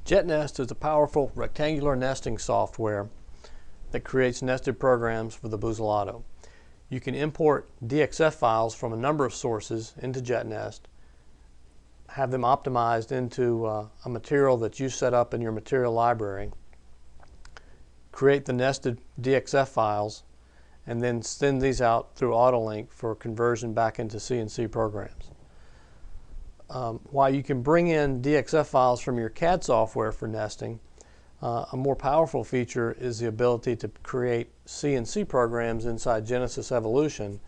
Jetnest is a powerful rectangular nesting software that creates nested programs for the Busellato. You can import DXF files from a number of sources into Jetnest, have them optimized into a material that you set up in your material library, create the nested DXF files, and then send these out through AutoLink for conversion back into CNC programs. While you can bring in DXF files from your CAD software for nesting, a more powerful feature is the ability to create CNC programs inside Genesis Evolution,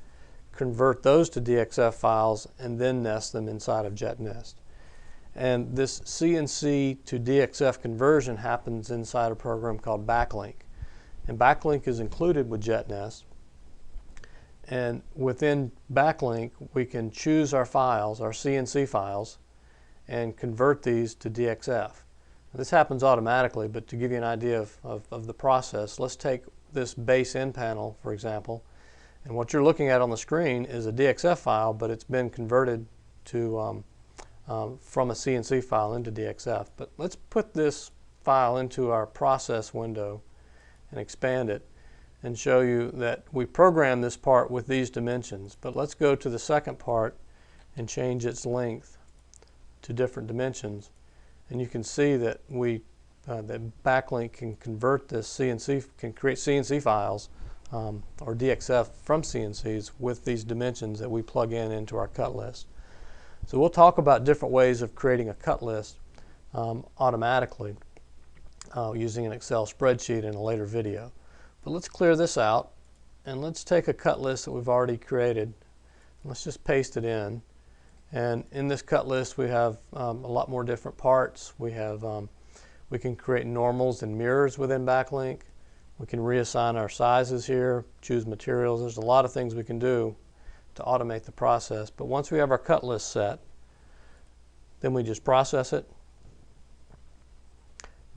convert those to DXF files, and then nest them inside of Jetnest. And this CNC to DXF conversion happens inside a program called Backlink. And Backlink is included with Jetnest. And within Backlink, we can choose our files, our CNC files, and convert these to DXF. This happens automatically, but to give you an idea of the process, let's take this base end panel, for example, and what you're looking at on the screen is a DXF file, but it's been converted to from a CNC file into DXF. But let's put this file into our process window and expand it and show you that we programmed this part with these dimensions. But let's go to the second part and change its length to different dimensions. And you can see that that Backlink can convert this CNC, can create CNC files or DXF from CNCs with these dimensions that we plug in into our cut list. So we'll talk about different ways of creating a cut list automatically using an Excel spreadsheet in a later video. But let's clear this out and let's take a cut list that we've already created. Let's just paste it in. And in this cut list we have a lot more different parts. We can create normals and mirrors within Backlink. We can reassign our sizes here, choose materials. There's a lot of things we can do to automate the process. But once we have our cut list set, then we just process it.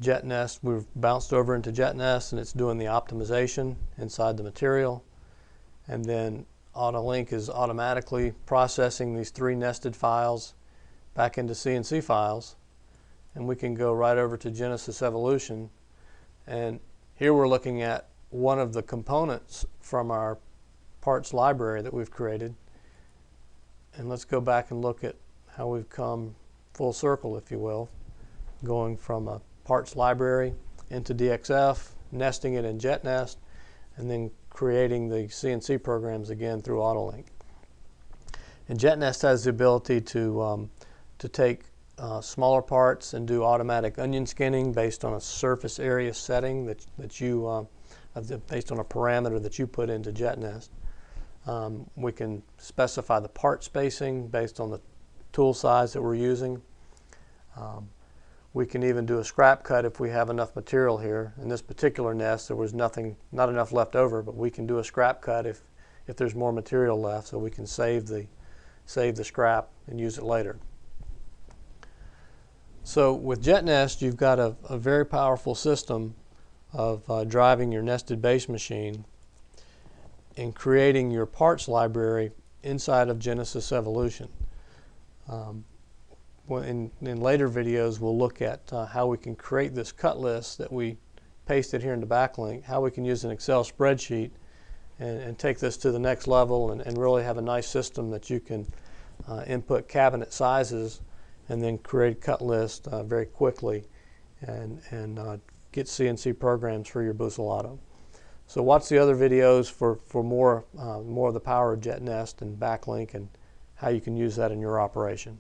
Jetnest, we've bounced over into Jetnest and it's doing the optimization inside the material. And then AutoLink is automatically processing these three nested files back into CNC files. And we can go right over to Genesis Evolution. And here we're looking at one of the components from our parts library that we've created. And let's go back and look at how we've come full circle, if you will, going from a parts library into DXF, nesting it in Jetnest, and then creating the CNC programs again through AutoLink. And Jetnest has the ability to take smaller parts and do automatic onion skinning based on a surface area setting that you based on a parameter that you put into Jetnest. We can specify the part spacing based on the tool size that we're using. We can even do a scrap cut if we have enough material here. In this particular nest there was not enough left over, but we can do a scrap cut if there's more material left, so we can save the scrap and use it later. So with Jetnest you've got a very powerful system of driving your nested base machine and creating your parts library inside of Genesis Evolution. In later videos we'll look at how we can create this cut list that we pasted here into Backlink, how we can use an Excel spreadsheet and take this to the next level and really have a nice system that you can input cabinet sizes and then create cut lists very quickly and get CNC programs for your Busellato. So watch the other videos for more of the power of Jetnest and Backlink and how you can use that in your operation.